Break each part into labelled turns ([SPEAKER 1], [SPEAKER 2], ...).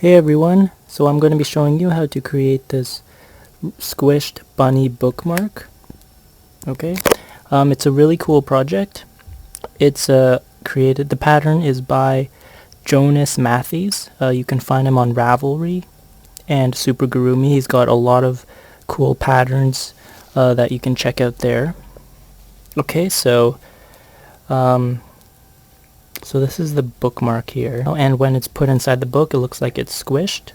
[SPEAKER 1] Hey everyone, so I'm going to be showing you how to create this squished bunny bookmark. Okay, it's a really cool project. It's created, the pattern is by Jonas Matthies. You can find him on Ravelry and Supergurumi. He's got a lot of cool patterns that you can check out there. Okay, so this is the bookmark here, and when it's put inside the book it looks like it's squished,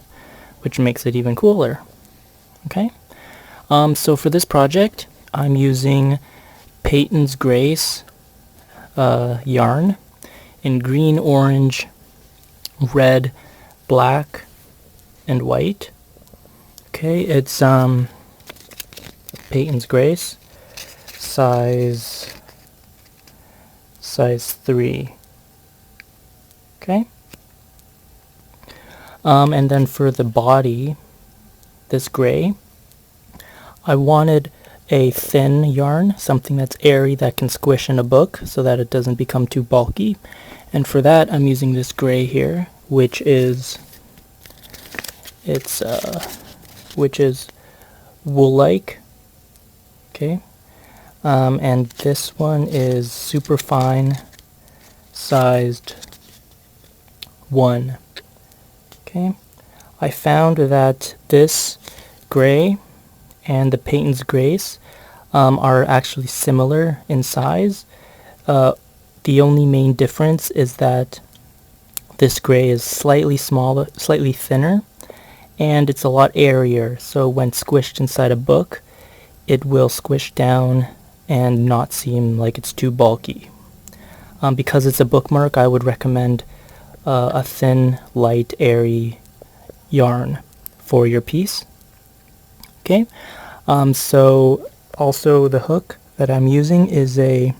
[SPEAKER 1] which makes it even cooler. Okay, so for this project I'm using Peyton's Grace yarn in green, orange, red, black, and white. Okay, it's Peyton's Grace, size 3. Okay. And then for the body, this gray, I wanted a thin yarn, something that's airy that can squish in a book so that it doesn't become too bulky. And for that, I'm using this gray here, which is wool-like. Okay. And this one is super fine, sized 1. Okay, I found that this gray and the Peyton's Grace are actually similar in size. The only main difference is that this gray is slightly smaller, slightly thinner, and it's a lot airier, so when squished inside a book it will squish down and not seem like it's too bulky. Because it's a bookmark, I would recommend a thin, light, airy yarn for your piece. Okay, so also the hook that I'm using is a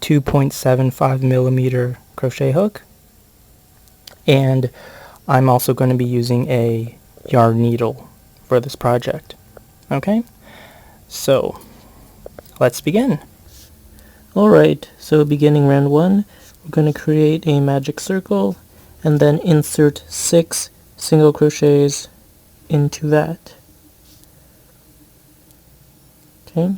[SPEAKER 1] 2.75 millimeter crochet hook, and I'm also going to be using a yarn needle for this project. Okay, so let's begin. Alright, so beginning round 1, we're going to create a magic circle and then insert 6 single crochets into that. Okay.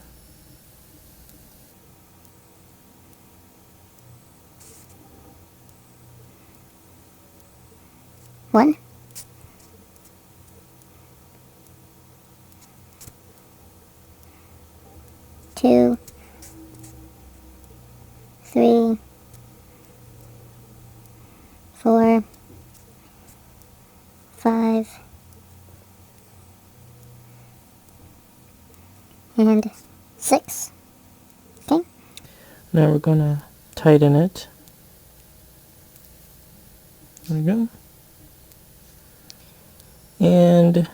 [SPEAKER 2] One, two, 3, 4, 5, and 6. Okay.
[SPEAKER 1] Now we're going to tighten it. There we go. And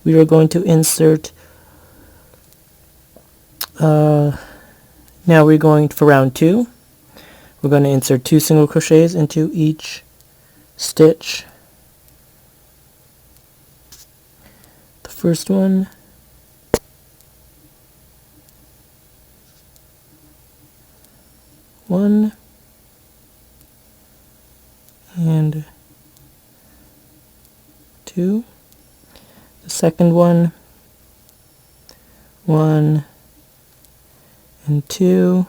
[SPEAKER 1] we are going to insert, now we're going for round 2. We're going to insert 2 single crochets into each stitch. The first one, one, and 2. The second one, 1 and 2.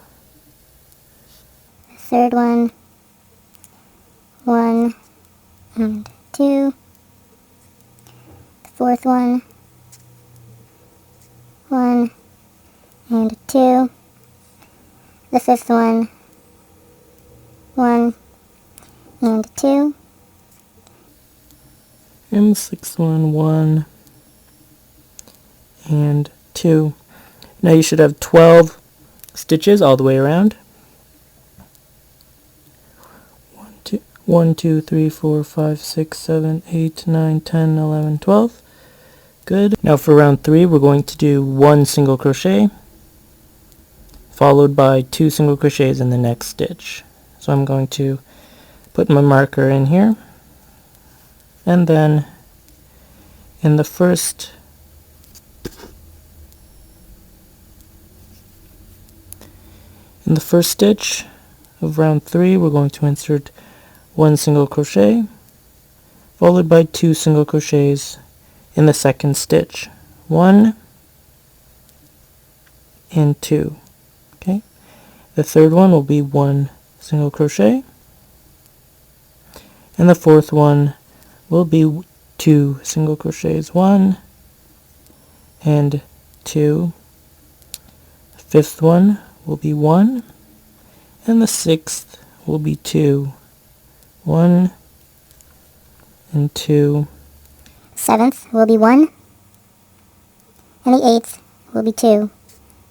[SPEAKER 2] The third one, 1 and 2. The fourth one, 1 and 2. The fifth one, 1 and 2.
[SPEAKER 1] And the sixth one, 1 and 2. Now you should have 12 stitches all the way around. 1, 2, 3, 4, 5, 6, 7, 8, 9, 10, 11, 12. Good. Now for round 3, we're going to do 1 single crochet, followed by 2 single crochets in the next stitch. So I'm going to put my marker in here, and then in the first stitch of round 3 we're going to insert 1 single crochet, followed by 2 single crochets in the second stitch. 1 and 2. Okay. The third one will be 1 single crochet, and the fourth one will be 2 single crochets. 1 and 2. The fifth one will be 1, and the sixth will be 2. 1 and 2.
[SPEAKER 2] Seventh will be 1, and the eighth will be 2.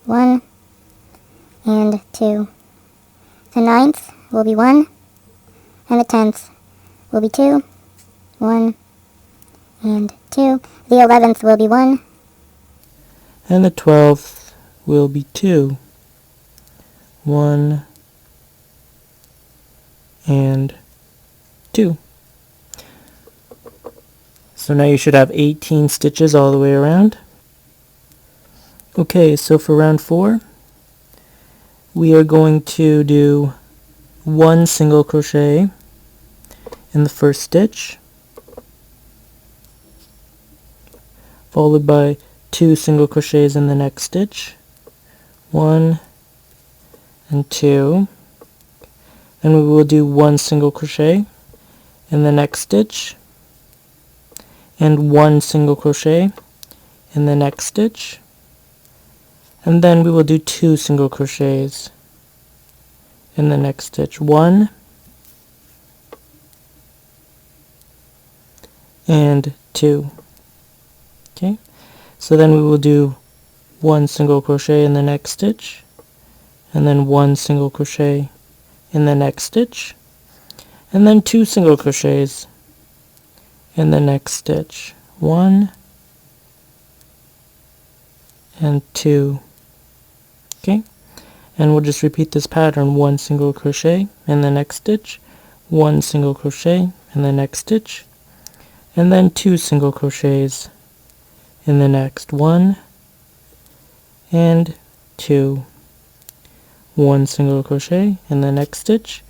[SPEAKER 2] 1 and 2. The ninth will be 1, and the 10th will be 2. 1 and 2. The 11th will be 1,
[SPEAKER 1] And the 12th will be 2. 1 and 2. So now you should have 18 stitches all the way around. Okay, so for round 4, we are going to do 1 single crochet in the first stitch, followed by 2 single crochets in the next stitch. 1 and 2. Then we will do 1 single crochet in the next stitch, and 1 single crochet in the next stitch, and then we will do 2 single crochets in the next stitch. 1 and 2. Okay, so then we will do 1 single crochet in the next stitch, and then 1 single crochet in the next stitch, and then 2 single crochets in the next stitch. 1 and 2. Okay, and we'll just repeat this pattern: 1 single crochet in the next stitch, 1 single crochet in the next stitch, and then 2 single crochets in the next. 1 and 2. 1 single crochet in the next stitch,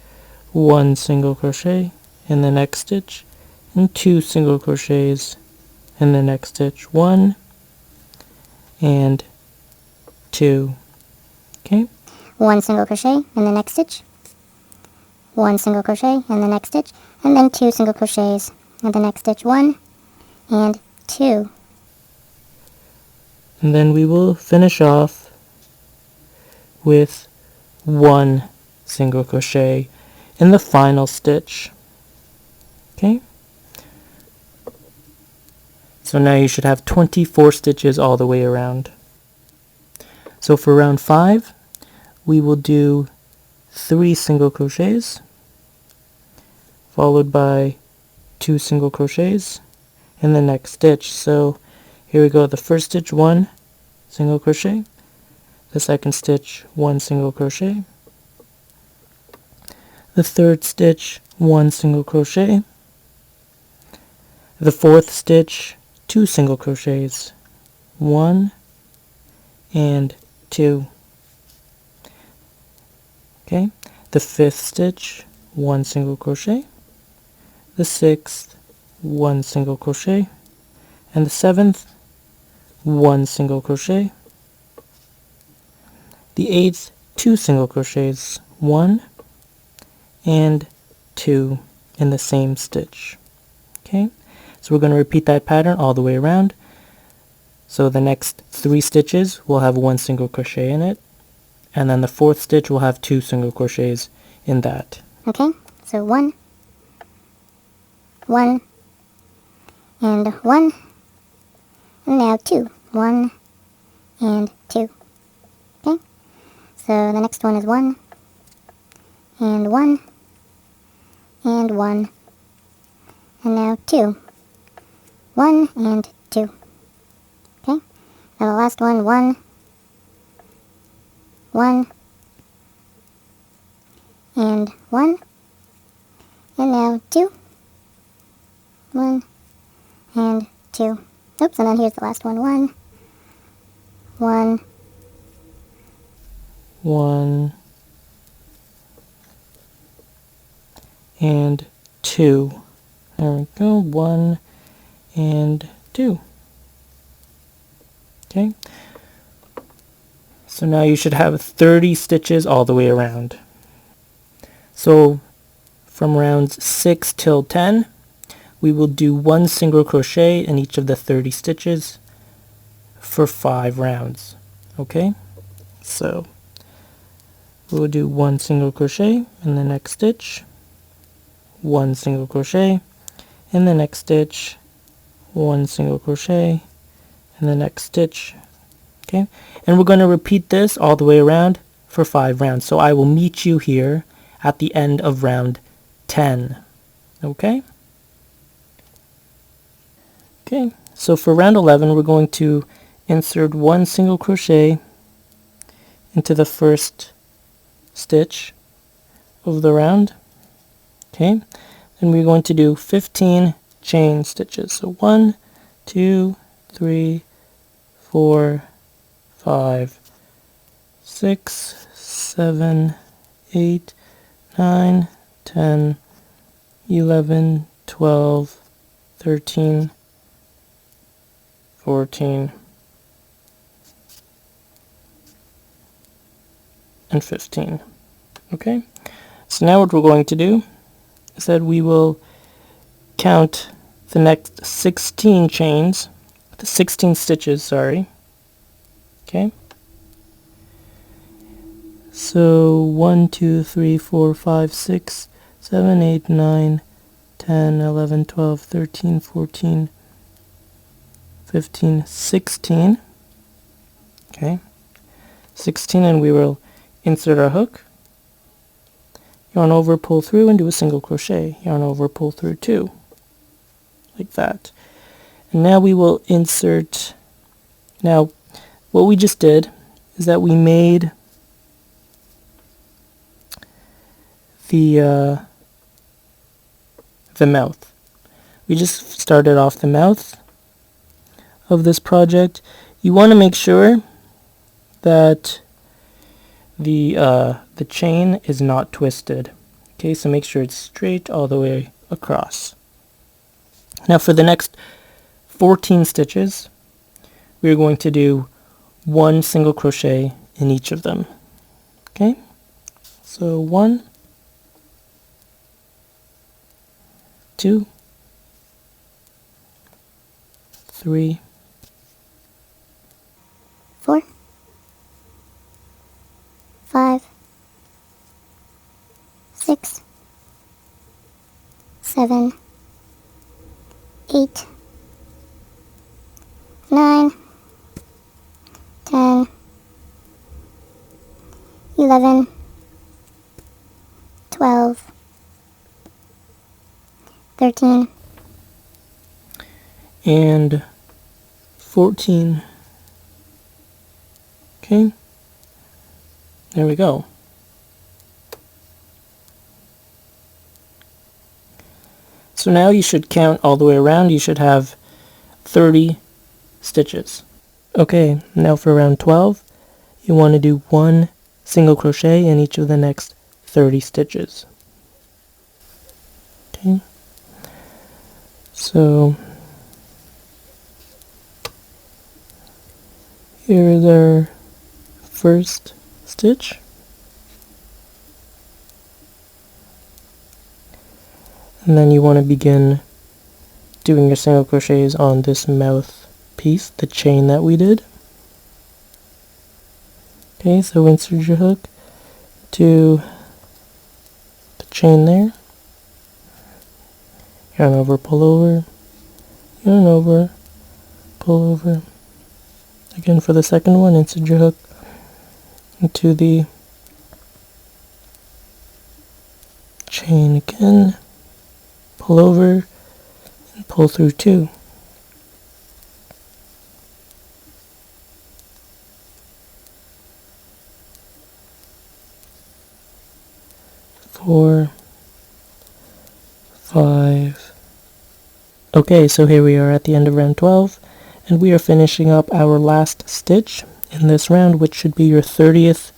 [SPEAKER 1] 1 single crochet in the next stitch, and 2 single crochets in the next stitch. 1 and 2. Okay,
[SPEAKER 2] 1 single crochet in the next stitch, 1 single crochet in the next stitch, and then 2 single crochets in the next stitch. 1 and 2.
[SPEAKER 1] and then we will finish off with 1 single crochet in the final stitch. Okay, so now you should have 24 stitches all the way around. So for round 5, we will do 3 single crochets, followed by 2 single crochets in the next stitch. So here we go. The first stitch, 1 single crochet. The second stitch, 1 single crochet. The third stitch, 1 single crochet. The fourth stitch, 2 single crochets. 1 and 2. Okay, the fifth stitch, 1 single crochet. The sixth, 1 single crochet, and the seventh, 1 single crochet. The eighth, 2 single crochets, 1 and 2 in the same stitch. Okay, so we're going to repeat that pattern all the way around. So the next 3 stitches will have 1 single crochet in it, and then the fourth stitch will have 2 single crochets in that.
[SPEAKER 2] Okay, so 1, 1, and 1, and now 2. 1 and 2. Okay, so the next one is 1, and 1, and 1, and now 2. 1 and 2. Okay, now the last one, 1, 1, and 1, and now 2. 1 and 2. Oops, and then here's the last one. 1, 1,
[SPEAKER 1] 1 and 2. There we go, 1 and 2. Okay, so now you should have 30 stitches all the way around. So from rounds 6 till 10, we will do 1 single crochet in each of the 30 stitches for 5 rounds. Okay, so we'll do 1 single crochet in the next stitch, 1 single crochet in the next stitch, 1 single crochet in the next stitch. Okay, and we're going to repeat this all the way around for 5 rounds. So I will meet you here at the end of round 10. Okay? Okay, so for round 11, we're going to insert 1 single crochet into the first stitch of the round. Okay, and we're going to do 15 chain stitches. So 1, 2, 3, 4, 5, 6, 7, 8, 9, 10, 11, 12, 13, 14, and 15. Okay, so now what we're going to do is that we will count the next 16 chains, the 16 stitches, sorry. Okay, so 1, 2, 3, 4, 5, 6, 7, 8, 9, 10, 11, 12, 13, 14, 15, 16. Okay, 16, and we will insert our hook, yarn over, pull through, and do a single crochet, yarn over, pull through 2, like that. And now we will insert, now what we just did is that we made the mouth. We just started off the mouth of this project. You want to make sure that the chain is not twisted. Okay, so make sure it's straight all the way across. Now for the next 14 stitches, we're going to do 1 single crochet in each of them. Okay, so 1, 2, 3,
[SPEAKER 2] 4, 5, 6, 7, 8, 9, 10, 11, 12, 13,
[SPEAKER 1] and 14. Okay, there we go. So now you should count all the way around. You should have 30 stitches. Okay, now for round 12, you want to do 1 single crochet in each of the next 30 stitches. Okay, so here is our first stitch. And then you want to begin doing your single crochets on this mouth piece, the chain that we did. Okay, so insert your hook to the chain there. Yarn over, pull over, yarn over, pull over. Again for the second one, insert your hook into the chain again, pull over, and pull through 2. Four, 5. Okay, so here we are at the end of round 12, and we are finishing up our last stitch in this round, which should be your 30th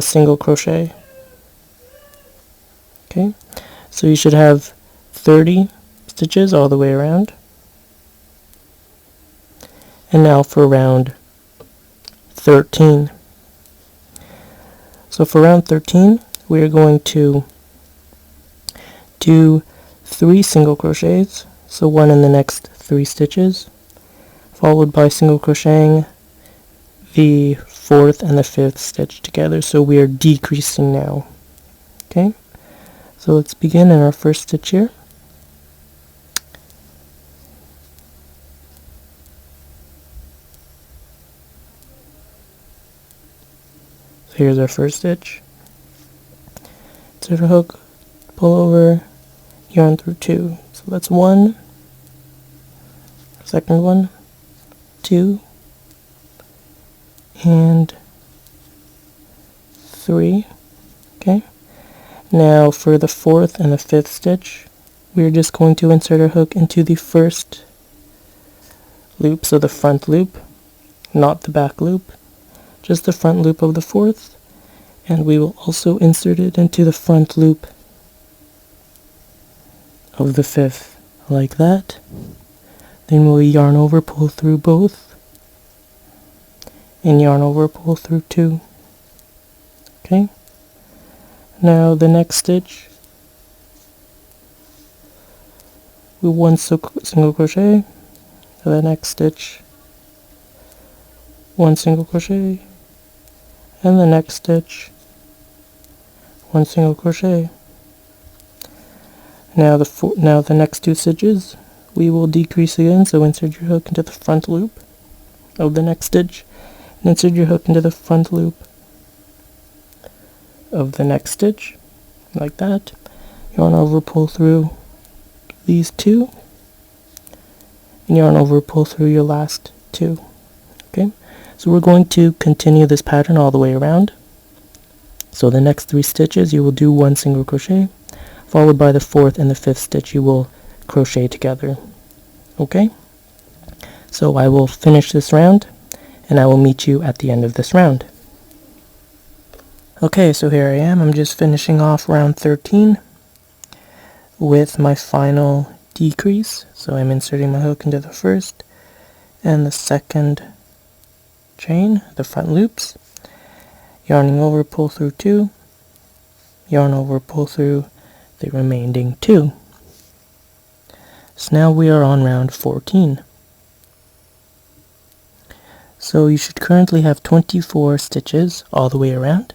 [SPEAKER 1] single crochet. Okay, So you should have 30 stitches all the way around. And now for round 13. So for round 13, we are going to do 3 single crochets, so one in the next 3 stitches, followed by single crocheting the 4th and the 5th stitch together. So we are decreasing now. Okay, so let's begin in our first stitch here. So here's our first stitch. Insert a hook, pull over, yarn through 2. So that's 1, second one, 2, and 3. Okay. Now for the 4th and the 5th stitch, we're just going to insert our hook into the first loop, so the front loop, not the back loop, just the front loop of the 4th, and we will also insert it into the front loop of the 5th, like that. Then we'll yarn over, pull through both, and yarn over, pull through 2. Okay. Now the next stitch, we 1 single crochet. The next stitch, 1 single crochet, and the next stitch, 1 single crochet. Now the next 2 stitches, we will decrease again. So insert your hook into the front loop of the next stitch, and insert your hook into the front loop of the next stitch, like that. Yarn over, pull through these 2, and yarn over, pull through your last 2. Okay, so we're going to continue this pattern all the way around. So the next 3 stitches you will do 1 single crochet, followed by the 4th and the 5th stitch you will crochet together. Okay, so I will finish this round and I will meet you at the end of this round. Okay, so here I am. I'm just finishing off round 13 with my final decrease. So I'm inserting my hook into the first and the second chain, the front loops, yarning over, pull through 2, yarn over, pull through the remaining 2. So now we are on round 14. So you should currently have 24 stitches all the way around.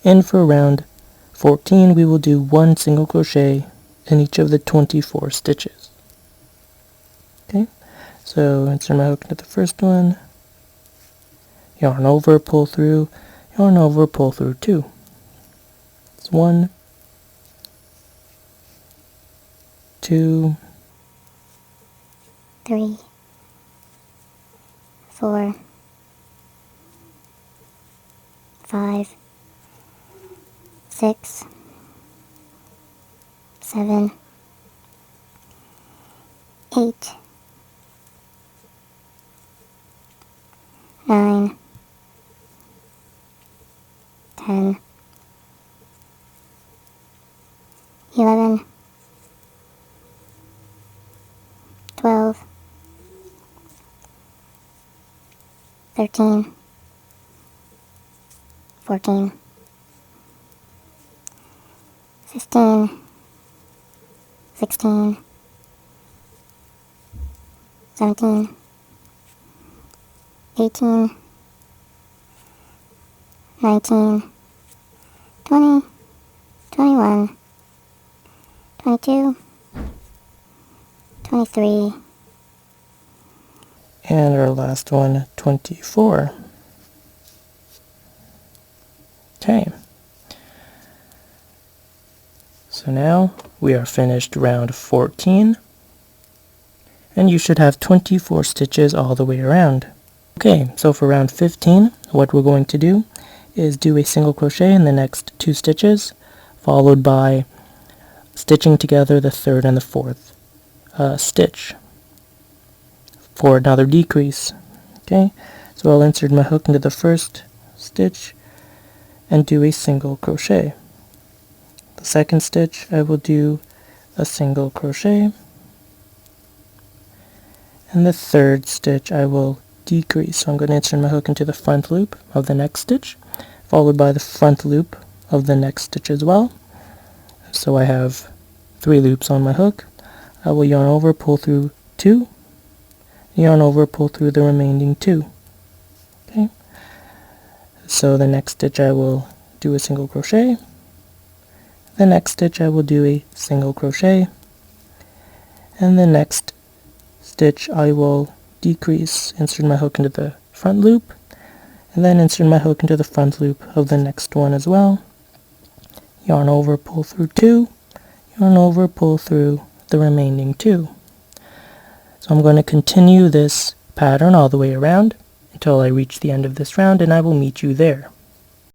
[SPEAKER 1] And for round 14, we will do 1 single crochet in each of the 24 stitches. Okay, so insert my hook into the first one, yarn over, pull through, yarn over, pull through 2. It's 1, 2,
[SPEAKER 2] 3, 4, 5, 6, 7, 8, 9, 10, 11, 12, 13, 14, 15, 16, 17, 18, 19, 20, 21, 22, 23,
[SPEAKER 1] and our last one, 24. Okay. So now we are finished round 14, and you should have 24 stitches all the way around. Okay, so for round 15, what we're going to do is do a single crochet in the next 2 stitches, followed by stitching together the 3rd and the 4th stitch for another decrease. Okay, so I'll insert my hook into the first stitch and do a single crochet. The second stitch I will do a single crochet, and the third stitch I will decrease. So I'm going to insert my hook into the front loop of the next stitch, followed by the front loop of the next stitch as well. So I have 3 loops on my hook. I will yarn over, pull through 2, yarn over, pull through the remaining 2. Okay. So the next stitch I will do a single crochet. The next stitch I will do a single crochet, and the next stitch I will decrease, insert my hook into the front loop, and then insert my hook into the front loop of the next one as well. Yarn over, pull through 2, yarn over, pull through the remaining 2. So I'm going to continue this pattern all the way around until I reach the end of this round, and I will meet you there.